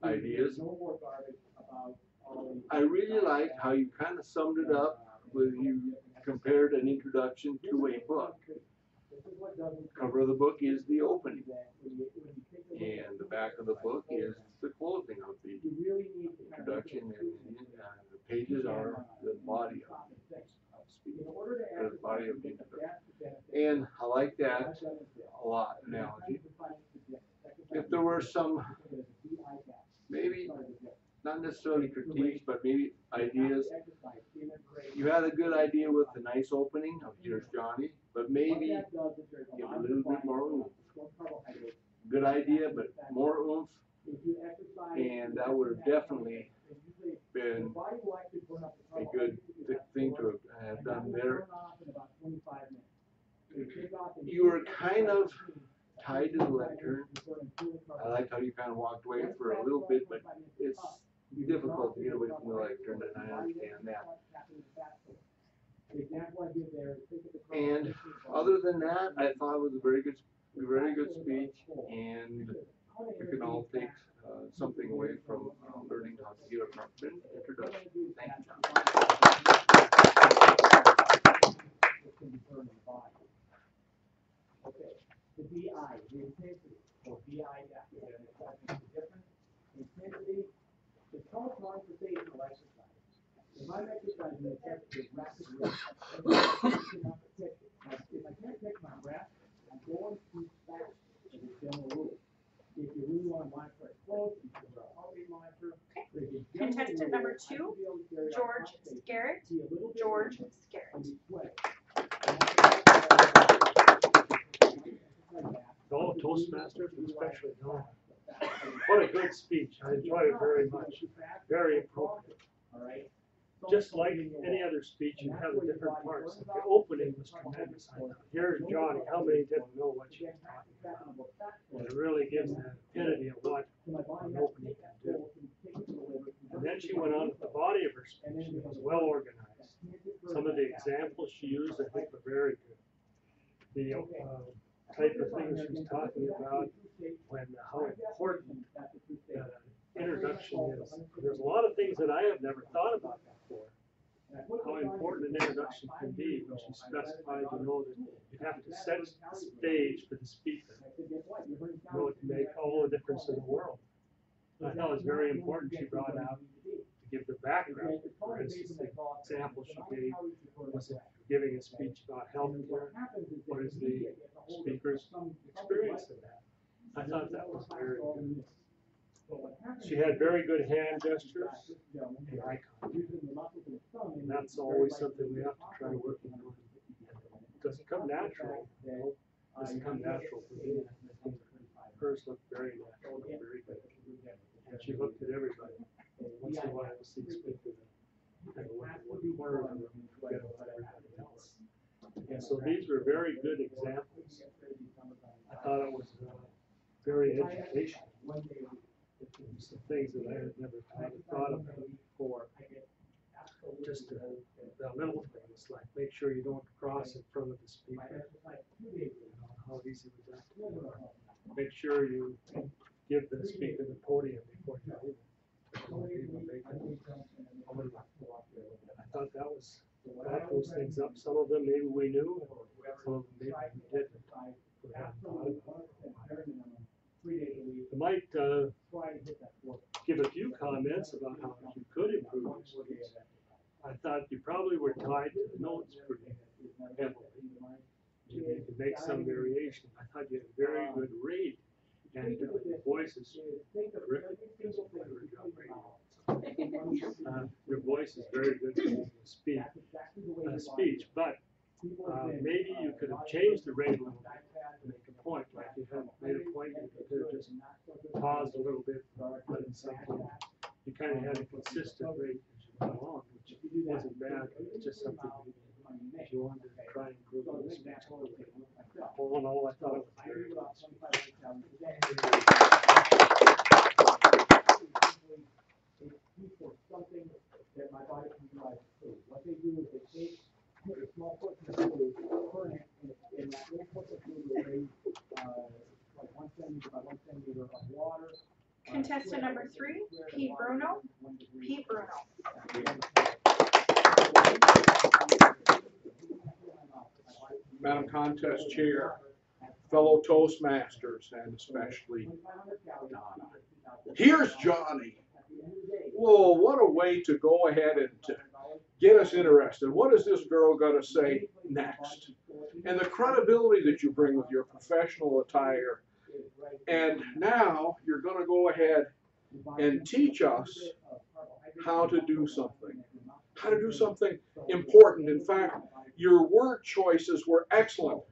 ideas. I really liked how you kind of summed it up when you compared an introduction to a book. Cover of the book is the opening, and the back of the book is the closing of the introduction, and the pages are the body of the speech, or the body of the introduction. And I like that a lot, analogy. If there were some, maybe not necessarily critiques, but maybe ideas. You had a good idea with the nice opening of Here's Johnny, but maybe give a little bit more oomph. Good idea, but more oomph, and that would have definitely been a good thing to have done there. You were kind of tied to the lectern. I like how you kind of walked away for a little bit, but it's difficult to get away from the lectern, and I understand that. And other than that, I thought it was a very good speech, and we can all take something away from learning how to give a proper introduction. Thank you, John. Okay, the BI, the intensity, or BI definition, the difference. Intensity is called conversational exercise. If I'm exercising the test with rapid rate, if I can't take my breath, I'm going too fast as a general rule. If you really want to monitor it close, you can put a heart rate monitor. Contestant number 2, George Scarrett. George Scarrett. All Toastmasters, especially Don. What a good speech. I enjoyed it very much. Very appropriate. Just like any other speech, you have the different parts. The opening was tremendous. Here's Johnny. How many didn't know what she was talking about? And it really gives an epitome of what an opening can do. And then she went on with the body of her speech. It was well organized. Some of the examples she used, I think, were very good. The type of things she was talking about, how important introduction is. There's a lot of things that I have never thought about before. How important an introduction can be when she specified, that you have to set the stage for the speaker. It can make all the difference in the world. I thought it was very important she brought out to give the background. For instance, the example she gave was giving a speech about healthcare. What is the speaker's experience in that? I thought that was very good. She had very good hand gestures and eye contact. And that's always something we have to try working on. It doesn't come natural. It doesn't come natural for me. Hers looked very natural, very good. And she looked at everybody. Once in a while, you'll see the speaker and look at one corner of them and forget about everybody else. And so these were very good examples. I thought it was very educational. Some things that I had never thought about before. Just the little things, like make sure you don't cross in front of the speaker. how easy was that to do? Make sure you give the speaker the podium before you leave. I thought that brought those things up. Some of them maybe we knew, some of them maybe we didn't. We hadn't thought about it. I might give a few comments about how you could improve your speech. I thought you probably were tied to the notes pretty heavily. You could make some variation. I thought you had a very good read, and your voice is terrific. Your voice is very good to speech, but maybe you could have changed the rate a little bit to make a point. Like you had made a point, you could have just paused a little bit, let it sink in. You kind of had a consistent rate as you went along, which isn't bad, but it's just something if you wanted to try and improve on the speech. All in all, I thought it was very good. Something that my body can utilize food. What they do is they take a small portion of food, burn it, and that little portion of food will raise like 1 centimeter by 1 centimeter of water. Contestant number 3, Pete Bruno. Pete Bruno. Madam Contest Chair, fellow Toastmasters, and especially Donna. Here's Johnny. Whoa, what a way to go ahead and to get us interested. What is this girl going to say next? And the credibility that you bring with your professional attire. And now you're going to go ahead and teach us how to do something. How to do something important. In fact, your word choices were excellent.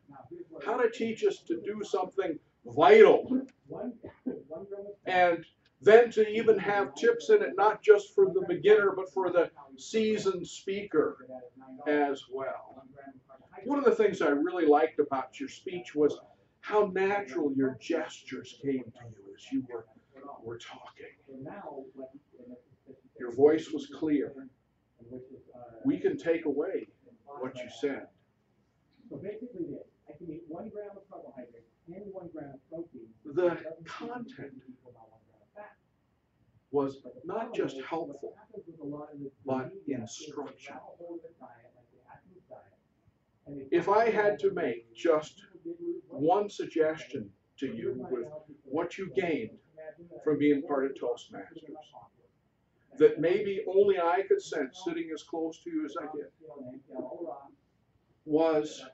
How to teach us to do something vital. And then to even have tips in it, not just for the beginner, but for the seasoned speaker as well. One of the things I really liked about your speech was how natural your gestures came to you as you were talking. Your voice was clear. We can take away what you said. So basically this, I can eat 1 gram of carbohydrates and 1 gram of protein. The content was not just helpful, but instructional. If I had to make just one suggestion to you with what you gained from being part of Toastmasters, that maybe only I could sense sitting as close to you as I did, was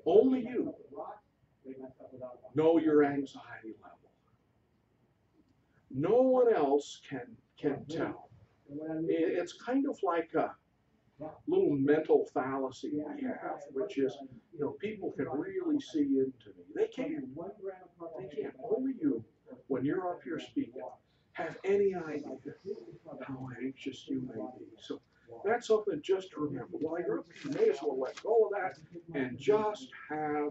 only you know your anxiety level. No one else can tell. It's kind of like a little mental fallacy we have, which is, people can really see into me. They can't. Only you, when you're up here speaking, have any idea how anxious you may be. So that's something just to remember. While you're up here, you may as well let go of that and just have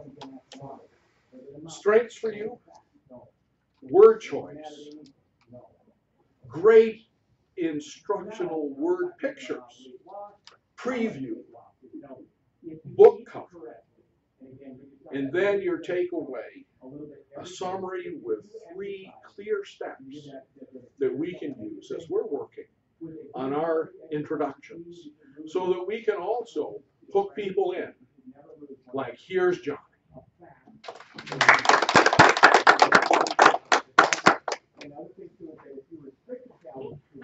fun. Strengths for you, word choice, great instructional word pictures, preview, book cover, and then your takeaway, a summary with 3 clear steps that we can use as we're working on our introductions, so that we can also hook people in, like here's Johnny.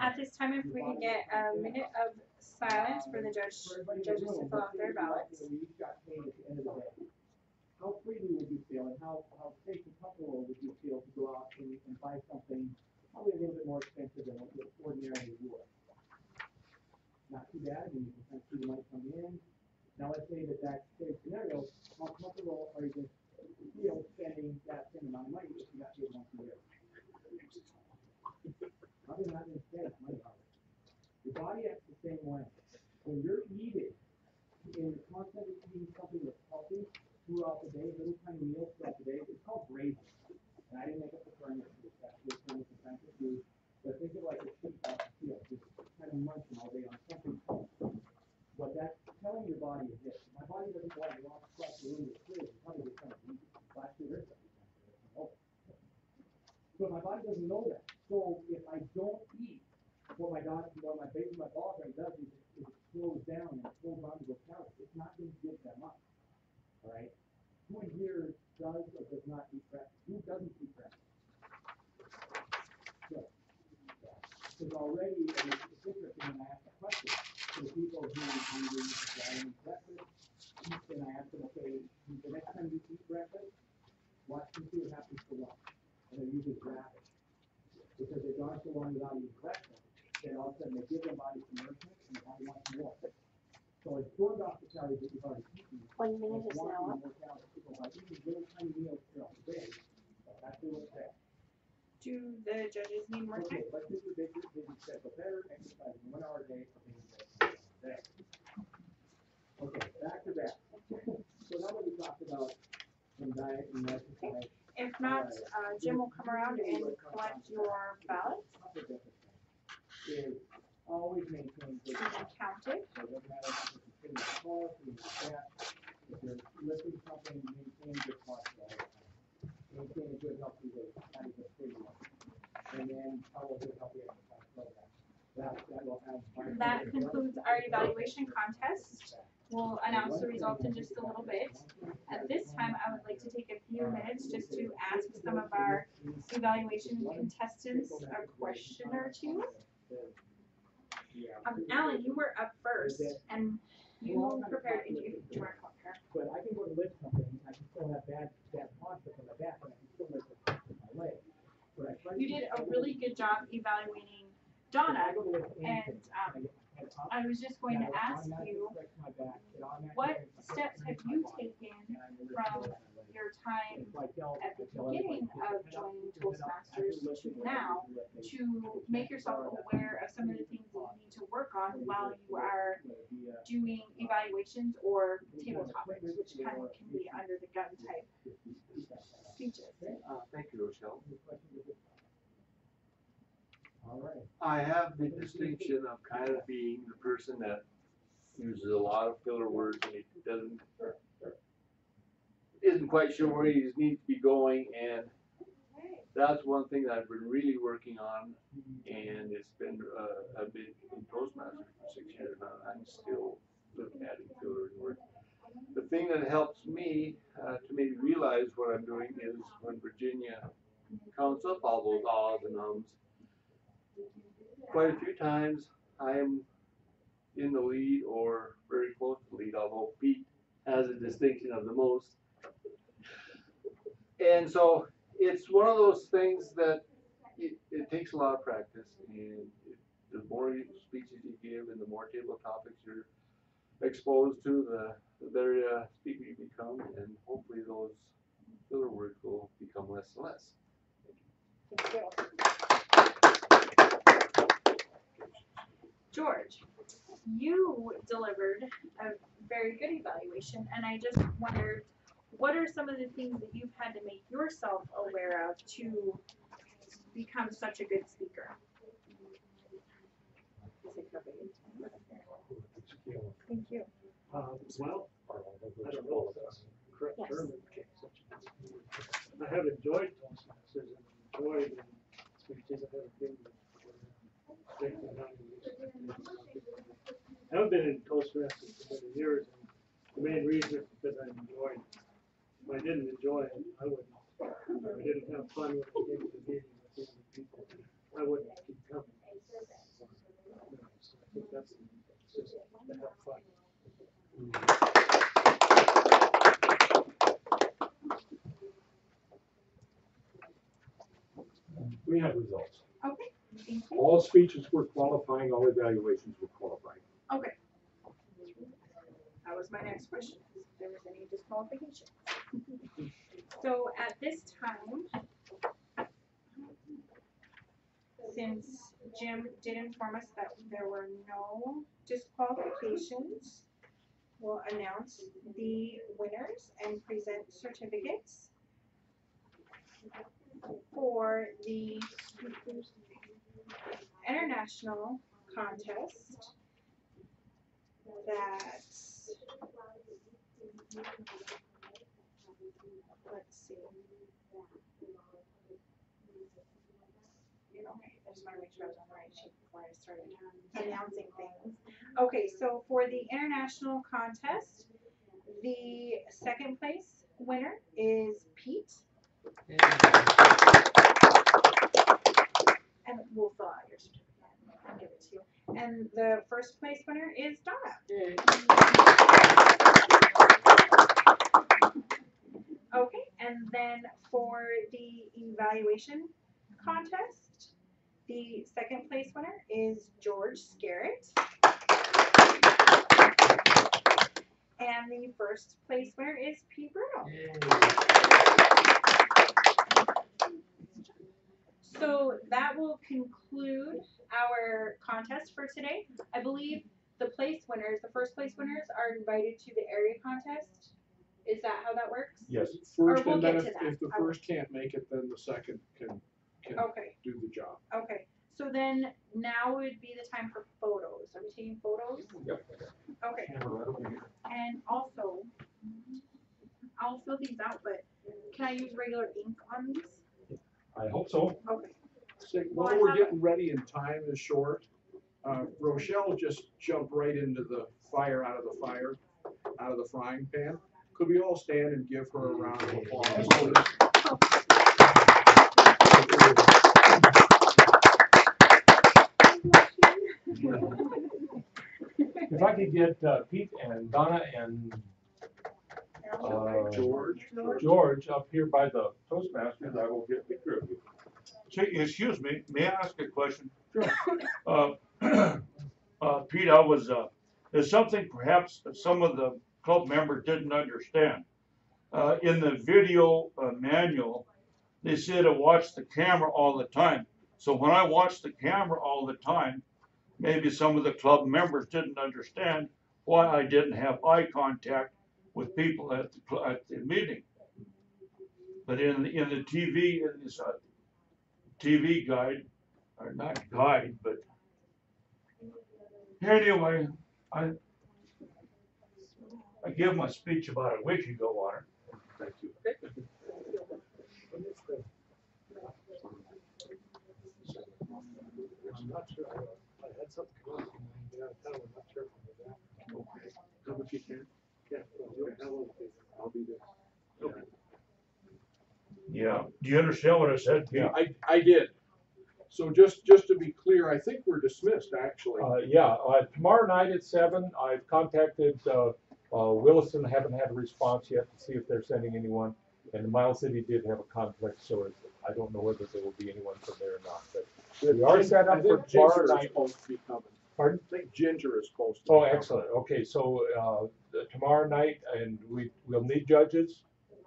At this time, if we can get a minute of silence for the judges to fill out their ballots. How freely would you feel, and how safe and comfortable would you feel to go out and buy something probably a little bit more expensive than what you ordinarily would? Not too bad. I mean, you can kind of see the money coming in. Now let's say that's the scenario. How comfortable are you going to feel spending that same amount of money if you got paid once a year? Probably not going to spend money on it. Your body acts the same way. When you're eating, and you're constantly eating something that's healthy throughout the day, little tiny meals throughout the day, it's called grazing. And I didn't make up the term, it's actually a term from scientific use, but think of it like a sheep off the field, just kind of munching all day on something. What that's telling your body is this: my body doesn't want to walk across the room with food, it's probably just kind of who in here does or does not eat breakfast? Who doesn't eat breakfast? Good. Because already, it's interesting when I ask the question, for the people who eat breakfast, and I ask them, okay, the next time you eat breakfast, watch and see what happens for lunch. And they usually grab it. Because they've gone so long without eating breakfast, then all of a sudden they give their body some nourishment and the body wants more. So it's burned off the calories that you've already eaten. 1 minute is now up. More calories. People by eating little tiny meals throughout the day. That's actually what's there. Do the judges need more time? Okay, let's just predict your busy schedule. Better exercise 1 hour a day for being there. Okay, back to that. So now that we talked about some diet and exercise. If not, Jim will come around and collect your ballots. Is always maintain good. You can count it. So it doesn't matter if you're sitting in the car, sitting in the chat, if you're lifting something, maintain good posture all the time. Maintain a good healthy weight, that is a big one. And then follow good healthy exercise program. That will have. That concludes our evaluation contest. We'll announce the results in just a little bit. At this time, I would like to take a few minutes just to ask some of our evaluation contestants a question or two. Alan, you were up first, and you prepared, do you want to come here? But I can go to lift something, I can still have bad posture from my back, and I can still lift it with my leg. You did a really good job evaluating Donna, and I was just going to ask you, what steps have you taken from your time at the beginning of joining Toastmasters to now to make yourself aware of some of the things that you need to work on while you are doing evaluations or table topics, which kind of can be under the gun type speeches? Thank you, Rochelle. All right. I have the distinction of kind of being the person that uses a lot of filler words and he isn't quite sure where he needs to be going, and that's one thing that I've been really working on, and it's been a bit in Toastmasters for 6 years now. I'm still adding filler words. The thing that helps me to maybe realize what I'm doing is when Virginia counts up all those ahs and ums. Quite a few times I am in the lead or very close to the lead, although Pete has a distinction of the most. And so it's one of those things that it takes a lot of practice, and the more speeches you give and the more table topics you're exposed to, the better speaker you become, and hopefully those filler words will become less and less. Thank you. George, you delivered a very good evaluation, and I just wondered, what are some of the things that you've had to make yourself aware of to become such a good speaker? Thank you. Well, I don't know if that's the correct term. I have enjoyed Toastmasters and enjoyed the speeches. I haven't been I've been in Toastmasters for many years, and the main reason is because I enjoyed it. If I didn't enjoy it, I wouldn't. If I didn't have fun when I came to the meeting with the other people, I wouldn't keep coming. So I think that's just to have fun. We have results. Okay, thank you. All speeches were qualifying, all evaluations were qualifying. Okay. That was my next question, if there was any disqualification. So at this time, since Jim did inform us that there were no disqualifications, we'll announce the winners and present certificates for the international contest that, let's see. Okay, I just want to make sure I was on the right sheet before I started announcing things. Okay, so for the international contest, the second place winner is Pete. And we'll fill out your certificate and give it to you. And the first place winner is Donna. Okay, and then for the evaluation contest, the second place winner is George Scarrett. And the first place winner is Pete Bruno. So that will conclude our contest for today. I believe the first place winners are invited to the area contest. Is that how that works? Yes. First, we'll and then get to that. if the first can't make it, then the second can Okay. do the job. Okay. So then now would be the time for photos. Are we taking photos? Yep. Okay. And also, I'll fill these out, but can I use regular ink on these? I hope so. Okay. Say, Well, while I we're have- getting ready and time is short, Rochelle just jumped right into the fire out of the frying pan. Could we all stand and give her a round of applause? If I could get Pete and Donna and George up here by the Toastmasters, I will get a picture of you. Say, excuse me, may I ask a question? Sure. Pete, there's something perhaps that some of the club members didn't understand. In the video manual, they said to watch the camera all the time. So when I watch the camera all the time, maybe some of the club members didn't understand why I didn't have eye contact with people at the meeting. But in the TV guide, or not guide, but anyway, I gave my speech about a week ago on it. Thank you. I'm not sure. I had something going on. I'm not sure. Okay. How much you can? I'll be there. Okay. Yeah. Do you understand what I said, Pete? I did. So just to be clear, I think we're dismissed, actually. Yeah, tomorrow night at 7, I've contacted Williston, haven't had a response yet to see if they're sending anyone. And Miles City did have a conflict, so I don't know whether there will be anyone from there or not. But we are set up for tomorrow night. Supposed to be coming. Pardon? I think Ginger is supposed to. Oh, excellent. Okay, so tomorrow night, and we'll need judges,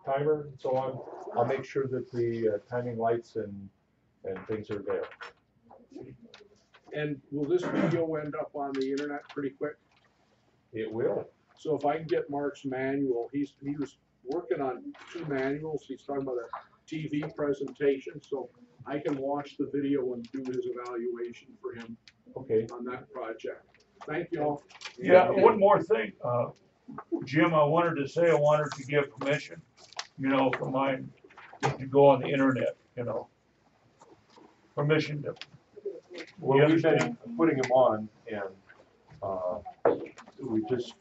timer, and so on. I'll make sure that the timing lights and things are there. And will this video end up on the internet pretty quick? It will. So if I can get Mark's manual, he was working on 2 manuals. He's talking about a TV presentation, so I can watch the video and do his evaluation for him. Okay. On that project. Thank you all. Yeah, one more thing, Jim, I wanted to give permission, for mine to go on the internet, permission to. Well, we've been putting them on, and we just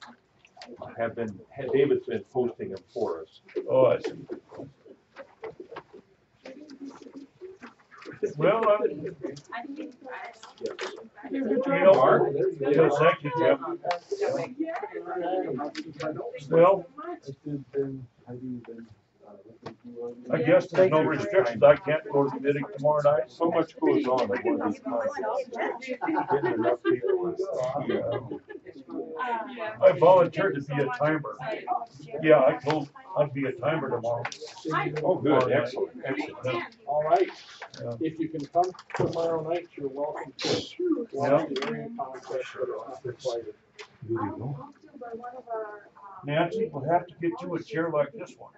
David's been posting them for us. Oh, I see. Well, Mark. Thank you, Jim. Well, I guess there's no restrictions. I can't go to the meeting tomorrow night. So much goes on at one of these conferences. Getting enough people. I volunteered to be a timer. Yeah, I told I'd be a timer tomorrow. Oh, good, excellent, excellent. All right. Yeah. If you can come tomorrow night, you're welcome to watch the area contest, but it's not required. Nancy, we'll have to get you a chair like this one.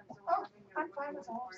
I'm fine with all.